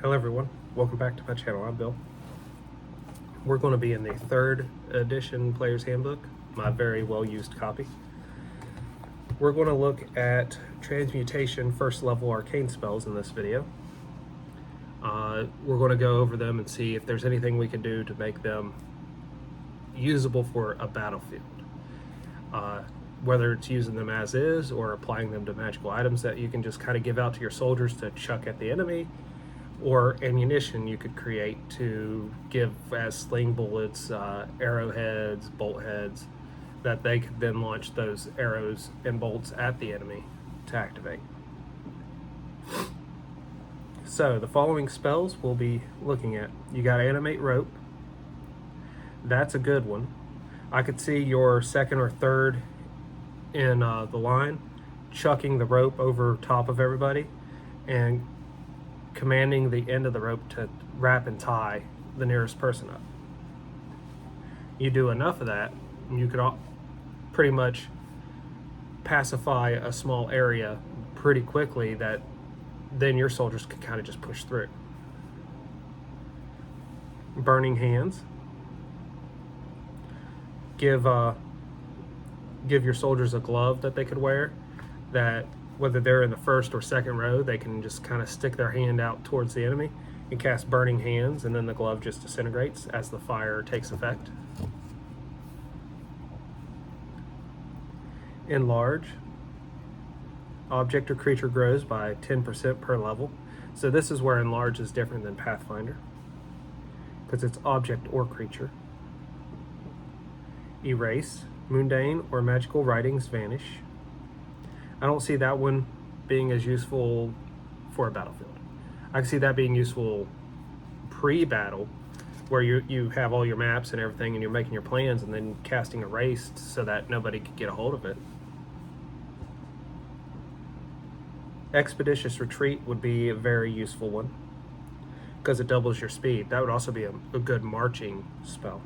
Hello everyone, welcome back to my channel. I'm Bill. We're going to be in the 3rd edition Player's Handbook, my very well used copy. We're going to look at transmutation first level arcane spells in this video. We're going to go over them and see if there's anything we can do to make them usable for a battlefield. Whether it's using them as is or applying them to magical items that you can just kind of give out to your soldiers to chuck at the enemy, or ammunition you could create to give as sling bullets, arrowheads, bolt heads, that they could then launch those arrows and bolts at the enemy to activate. So the following spells we'll be looking at. You got Animate Rope. That's a good one. I could see your second or third in the line chucking the rope over top of everybody and commanding the end of the rope to wrap and tie the nearest person up. You do enough of that, and you could pretty much pacify a small area pretty quickly that then your soldiers could kind of just push through. Burning Hands. Give your soldiers a glove that they could wear that whether they're in the first or second row, they can just kind of stick their hand out towards the enemy and cast Burning Hands, and then the glove just disintegrates as the fire takes effect. Enlarge. Object or creature grows by 10% per level. So this is where Enlarge is different than Pathfinder, because it's object or creature. Erase. Mundane or magical writings vanish. I don't see that one being as useful for a battlefield. I can see that being useful pre-battle, where you have all your maps and everything and you're making your plans and then casting Erased so that nobody could get a hold of it. Expeditious Retreat would be a very useful one because it doubles your speed. That would also be a good marching spell.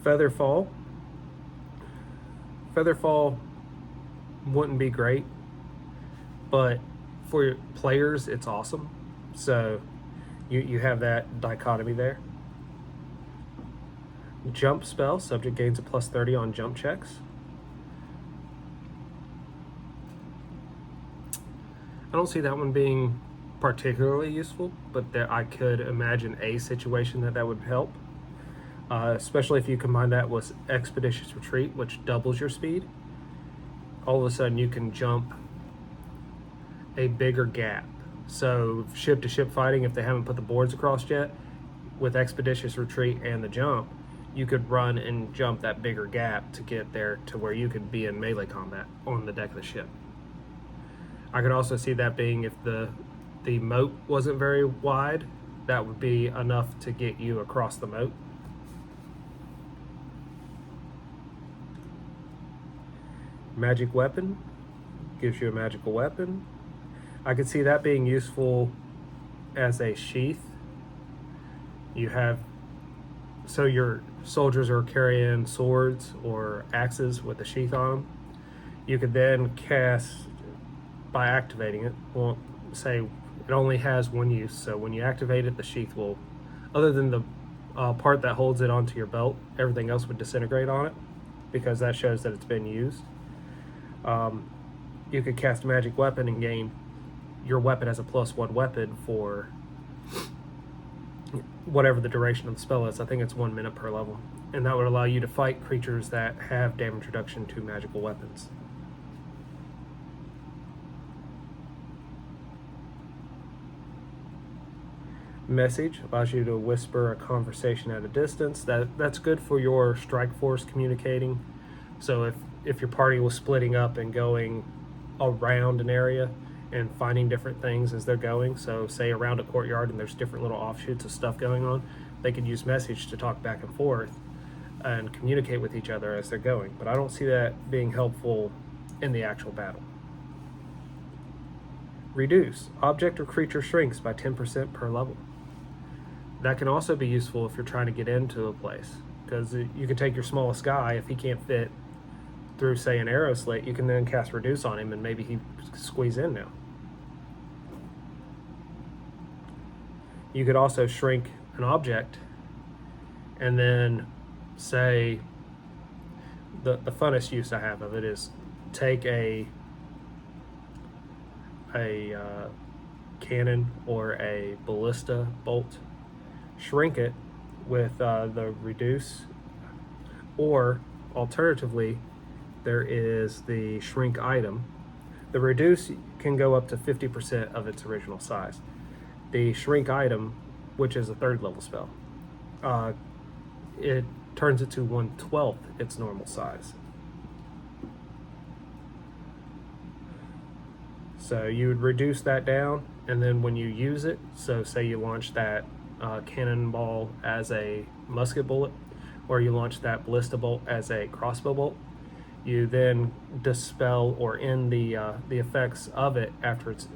Featherfall. Featherfall wouldn't be great, but for your players it's awesome. So you have that dichotomy there. Jump spell. Subject gains a +30 on jump checks. I don't see that one being particularly useful, but there I could imagine a situation that would help. Especially if you combine that with Expeditious Retreat, which doubles your speed. All of a sudden you can jump a bigger gap. So ship to ship fighting, if they haven't put the boards across yet, with Expeditious Retreat and the jump, you could run and jump that bigger gap to get there to where you could be in melee combat on the deck of the ship. I could also see that being if the moat wasn't very wide, that would be enough to get you across the moat. Magic Weapon gives you a magical weapon. I could see that being useful as a sheath. So your soldiers are carrying swords or axes with a sheath on them. You could then cast, by activating it, well, say it only has one use, so when you activate it, the sheath will, other than the part that holds it onto your belt, everything else would disintegrate on it, because that shows that it's been used. You could cast a magic weapon and gain your weapon as a +1 weapon for whatever the duration of the spell is. I think it's 1 minute per level, and that would allow you to fight creatures that have damage reduction to magical weapons. Message allows you to whisper a conversation at a distance. That's good for your strike force communicating. So if your party was splitting up and going around an area and finding different things as they're going, so say around a courtyard and there's different little offshoots of stuff going on, they could use message to talk back and forth and communicate with each other as they're going. But I don't see that being helpful in the actual battle. Reduce. Object or creature shrinks by 10% per level. That can also be useful if you're trying to get into a place, because you can take your smallest guy, if he can't fit through, say, an arrow slit, you can then cast Reduce on him and maybe he squeeze in now. You could also shrink an object, and then say the funnest use I have of it is take a cannon or a ballista bolt, shrink it with the reduce, or alternatively, there is the shrink item. The reduce can go up to 50% of its original size. The shrink item, which is a 3rd level spell, it turns it to 1/12 its normal size. So you would reduce that down, and then when you use it, so say you launch that cannonball as a musket bullet, or you launch that ballista bolt as a crossbow bolt, you then dispel or end the effects of it after it's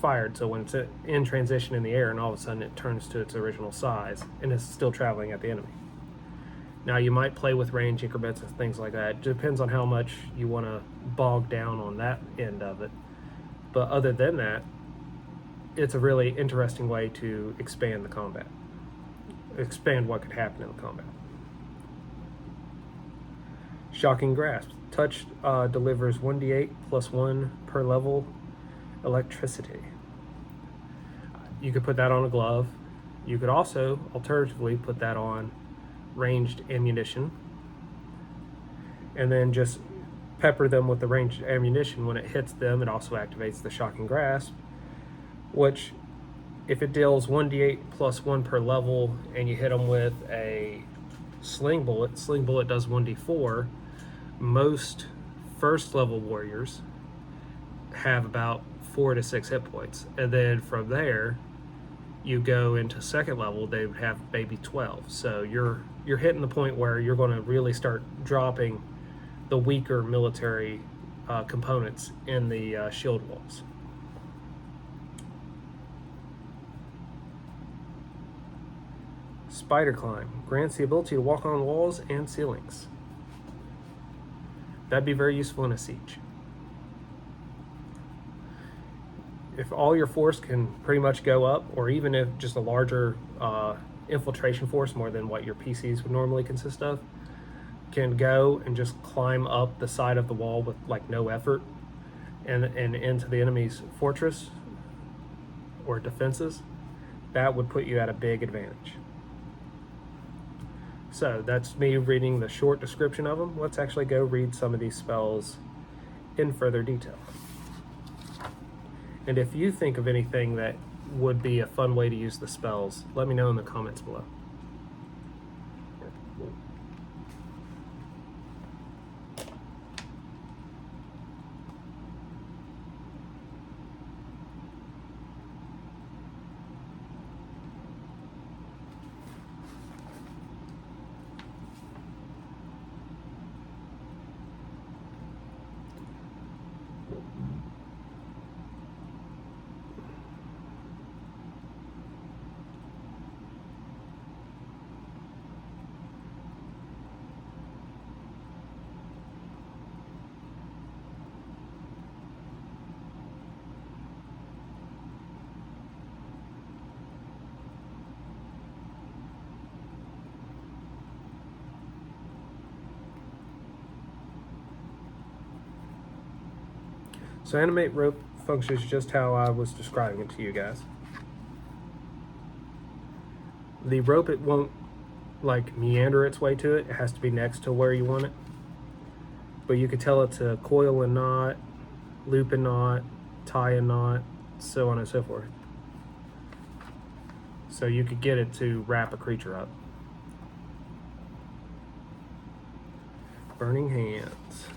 fired. So when it's in transition in the air, and all of a sudden it turns to its original size, and it's still traveling at the enemy. Now you might play with range increments and things like that. It depends on how much you want to bog down on that end of it. But other than that, it's a really interesting way to expand the combat. Expand what could happen in the combat. Shocking Grasp. Touch delivers 1d8 plus 1 per level electricity. You could put that on a glove. You could also alternatively put that on ranged ammunition, and then just pepper them with the ranged ammunition. When it hits them, it also activates the Shocking Grasp, which, if it deals 1d8 plus 1 per level, and you hit them with a sling bullet does 1d4. Most 1st level warriors have about 4 to 6 hit points, and then from there you go into 2nd level, they would have maybe 12. So you're hitting the point where you're going to really start dropping the weaker military components in the shield walls. Spider Climb grants the ability to walk on walls and ceilings. That'd be very useful in a siege. If all your force can pretty much go up, or even if just a larger infiltration force, more than what your PCs would normally consist of, can go and just climb up the side of the wall with like no effort and into the enemy's fortress or defenses, that would put you at a big advantage. So that's me reading the short description of them. Let's actually go read some of these spells in further detail. And if you think of anything that would be a fun way to use the spells, let me know in the comments below. So animate rope functions just how I was describing it to you guys. The rope, it won't like meander its way to it. It has to be next to where you want it. But you could tell it to coil a knot, loop a knot, tie a knot, so on and so forth. So you could get it to wrap a creature up. Burning Hands.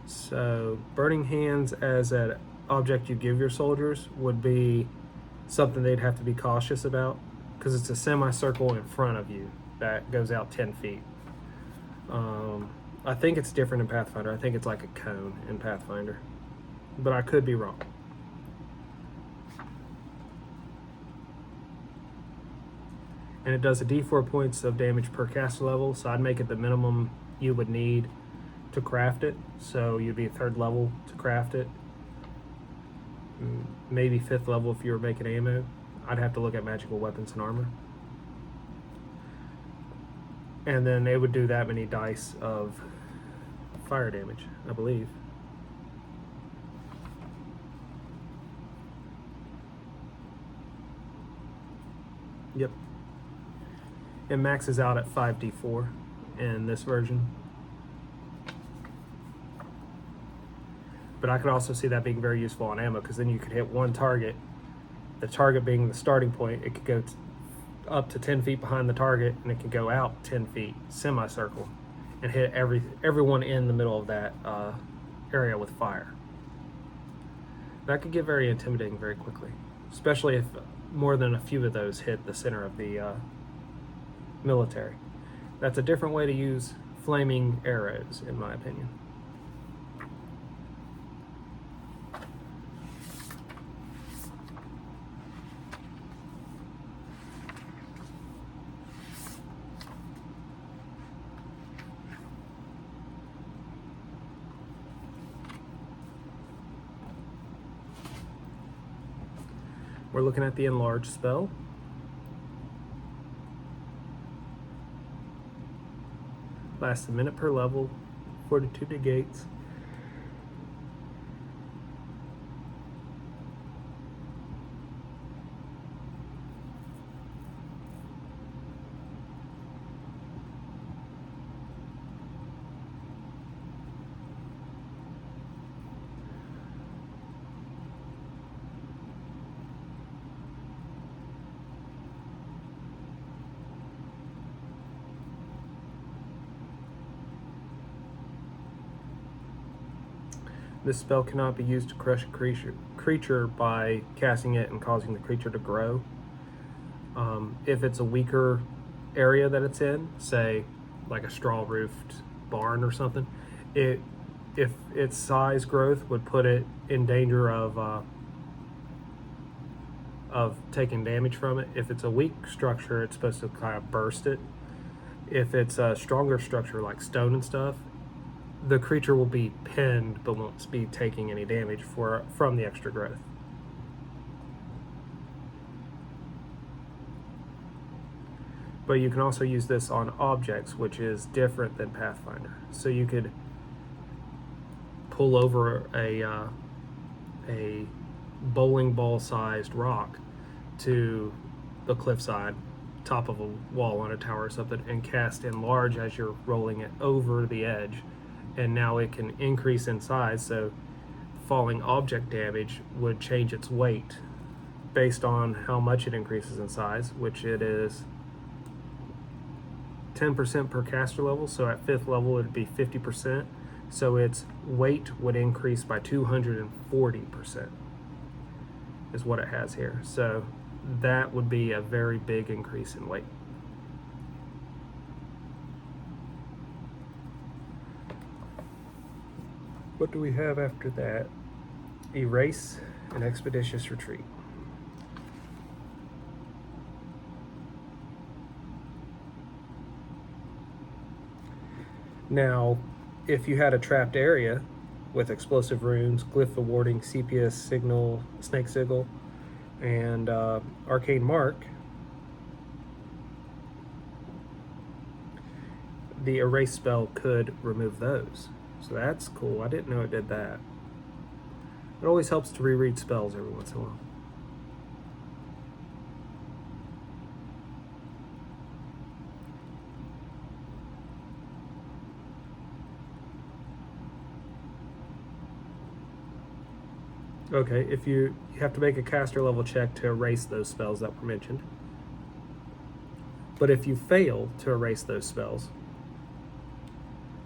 So Burning Hands as an object you give your soldiers would be something they'd have to be cautious about, because it's a semicircle in front of you that goes out 10 feet. I think it's different in Pathfinder. I think it's like a cone in Pathfinder, but I could be wrong. and it does a d4 points of damage per caster level, so I'd make it the minimum you would need to craft it. So you'd be 3rd level to craft it, maybe 5th level if you were making ammo. I'd have to look at magical weapons and armor. And then it would do that many dice of fire damage, I believe. Yep. It maxes out at 5d4 in this version. But I could also see that being very useful on ammo, because then you could hit one target, the target being the starting point. It could go up to 10 feet behind the target, and it could go out 10 feet, semicircle, and hit everyone in the middle of that area with fire. That could get very intimidating very quickly, especially if more than a few of those hit the center of the military. That's a different way to use flaming arrows, in my opinion. We're looking at the enlarge spell. Lasts a minute per level, 42 negates. This spell cannot be used to crush a creature by casting it and causing the creature to grow. If it's a weaker area that it's in, say like a straw-roofed barn or something, if its size growth would put it in danger of taking damage from it. If it's a weak structure, it's supposed to kind of burst it. If it's a stronger structure like stone and stuff, the creature will be pinned but won't be taking any damage from the extra growth. But you can also use this on objects, which is different than Pathfinder. So you could pull over a bowling ball sized rock to the cliffside, top of a wall on a tower or something, and cast enlarge as you're rolling it over the edge. And now it can increase in size, so falling object damage would change its weight based on how much it increases in size, which it is 10% per caster level, so at 5th level it would be 50%, so its weight would increase by 240% is what it has here. So that would be a very big increase in weight. What do we have after that? Erase and expeditious retreat. Now, if you had a trapped area with explosive runes, glyph of warding, CPS signal, snake sigil, and arcane mark, the erase spell could remove those. So that's cool. I didn't know it did that. It always helps to reread spells every once in a while. Okay, if you have to make a caster level check to erase those spells that were mentioned. But if you fail to erase those spells,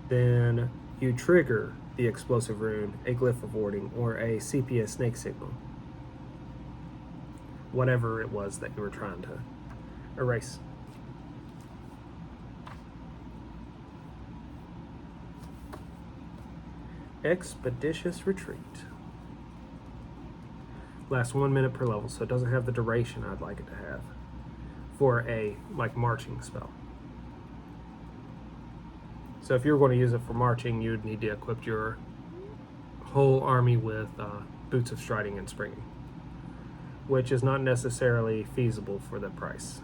then you trigger the explosive rune, a glyph of warding, or a CPS snake signal. Whatever it was that you were trying to erase. Expeditious retreat. Lasts 1 minute per level, so it doesn't have the duration I'd like it to have. for a marching spell. So if you're going to use it for marching, you'd need to equip your whole army with boots of striding and springing, which is not necessarily feasible for the price.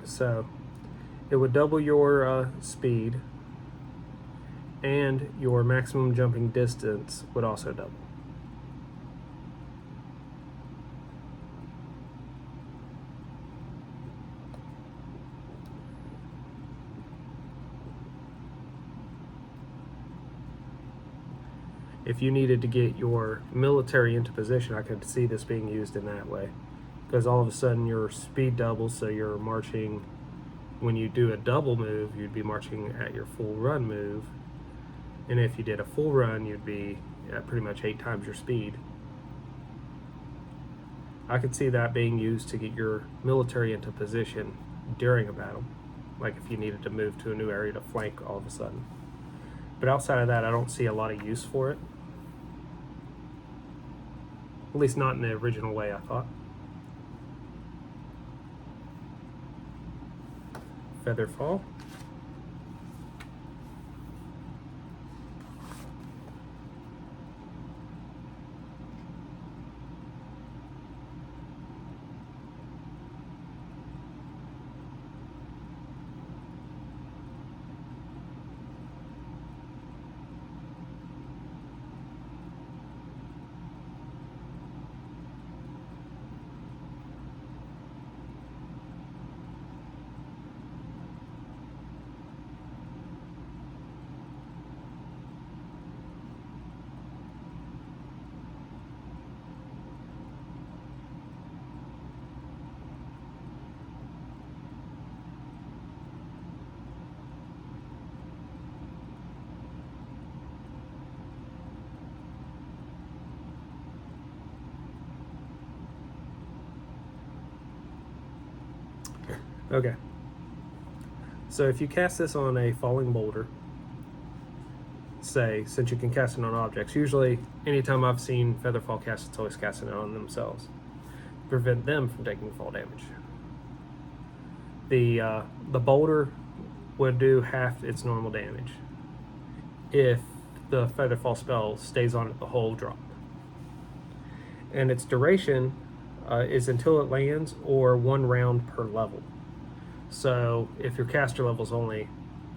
So it would double your speed, and your maximum jumping distance would also double. If you needed to get your military into position, I could see this being used in that way. Because all of a sudden your speed doubles, so you're marching, when you do a double move, you'd be marching at your full run move. And if you did a full run, you'd be at pretty much 8 times your speed. I could see that being used to get your military into position during a battle, like if you needed to move to a new area to flank all of a sudden. But outside of that, I don't see a lot of use for it. At least not in the original way, I thought. Featherfall. Okay. So if you cast this on a falling boulder, say, since you can cast it on objects, usually anytime I've seen Featherfall cast, it's always casting it on themselves. Prevent them from taking fall damage. The boulder would do half its normal damage if the Featherfall spell stays on it the whole drop. And its duration is until it lands or 1 round per level. So if your caster level is only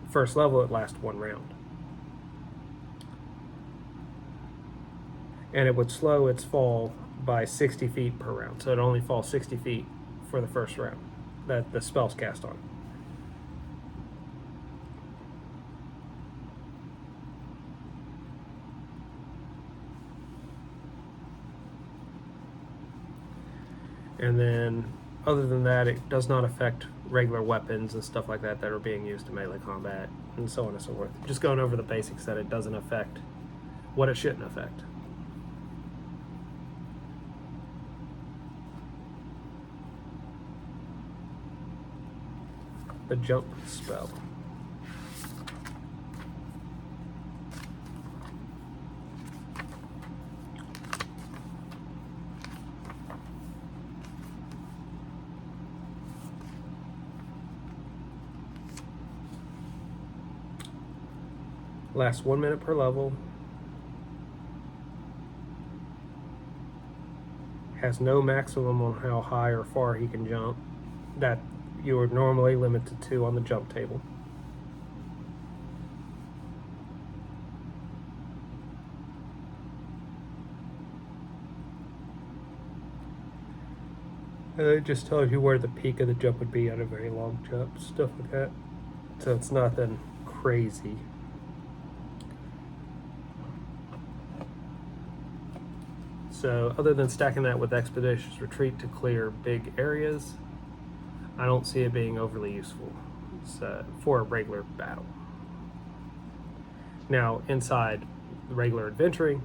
first level, it lasts 1 round. And it would slow its fall by 60 feet per round. So it only falls 60 feet for the first round that the spell's cast on. And then, other than that, it does not affect regular weapons and stuff like that that are being used in melee combat, and so on and so forth. Just going over the basics that it doesn't affect what it shouldn't affect. The jump spell. Lasts 1 minute per level. Has no maximum on how high or far he can jump. That you are normally limited to on the jump table. And it just tells you where the peak of the jump would be on a very long jump, stuff like that. So it's nothing crazy. So other than stacking that with Expeditious Retreat to clear big areas, I don't see it being overly useful for a regular battle. Now, inside the regular adventuring,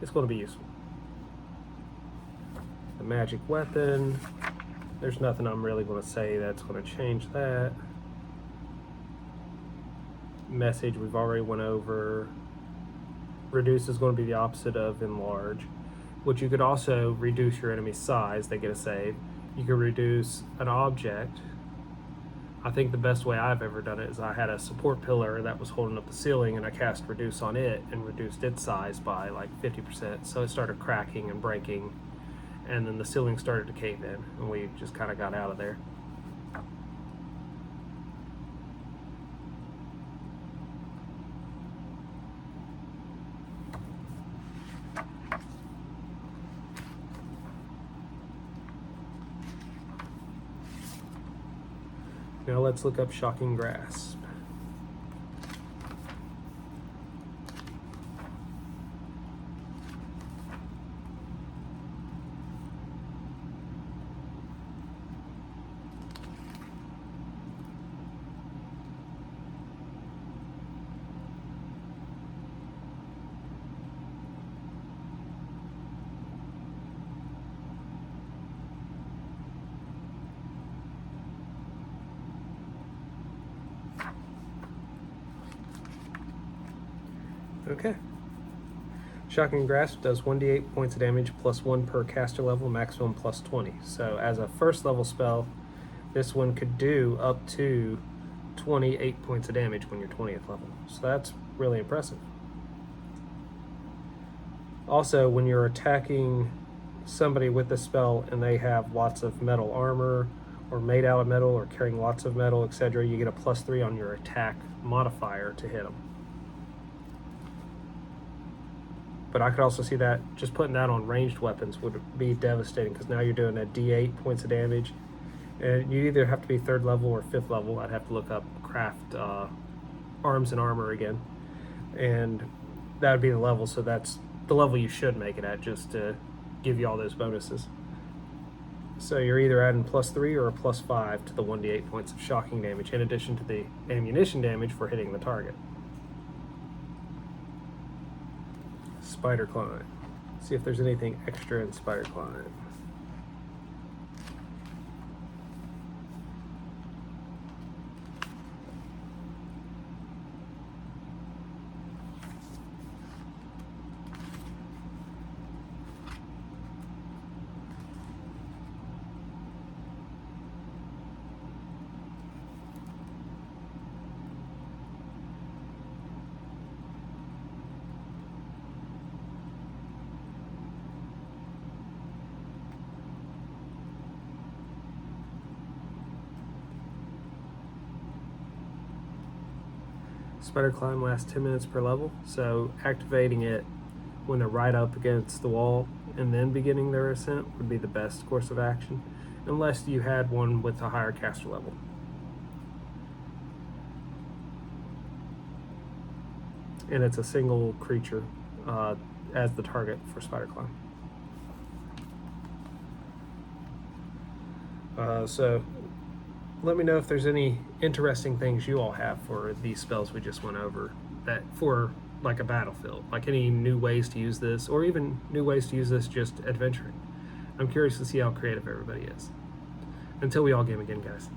it's going to be useful. The magic weapon, there's nothing I'm really going to say that's going to change that. Message we've already went over. Reduce is going to be the opposite of enlarge, which you could also reduce your enemy's size. They get a save. You could reduce an object. I think the best way I've ever done it is I had a support pillar that was holding up the ceiling, and I cast reduce on it and reduced its size by like 50%. So it started cracking and breaking, and then the ceiling started to cave in, and we just kind of got out of there. Now let's look up Shocking Grasp. Okay. Shocking Grasp does 1d8 points of damage plus 1 per caster level, maximum plus 20. So as a first level spell, this one could do up to 28 points of damage when you're 20th level. So that's really impressive. Also, when you're attacking somebody with this spell and they have lots of metal armor or made out of metal or carrying lots of metal, etc., you get a +3 on your attack modifier to hit them. But I could also see that just putting that on ranged weapons would be devastating, because now you're doing a d8 points of damage, and you either have to be 3rd level or 5th level. I'd have to look up craft arms and armor again, and that would be the level. So that's the level you should make it at, just to give you all those bonuses. So you're either adding +3 or a +5 to the 1d8 points of shocking damage, in addition to the ammunition damage for hitting the target. Spider Climb. See if there's anything extra in Spider Climb. Spider Climb lasts 10 minutes per level, so activating it when they're right up against the wall and then beginning their ascent would be the best course of action, unless you had one with a higher caster level. And it's a single creature as the target for Spider Climb. So let me know if there's any interesting things you all have for these spells we just went over, that for like a battlefield, like any new ways to use this, or even new ways to use this just adventuring. I'm curious to see how creative everybody is. Until we all game again, guys.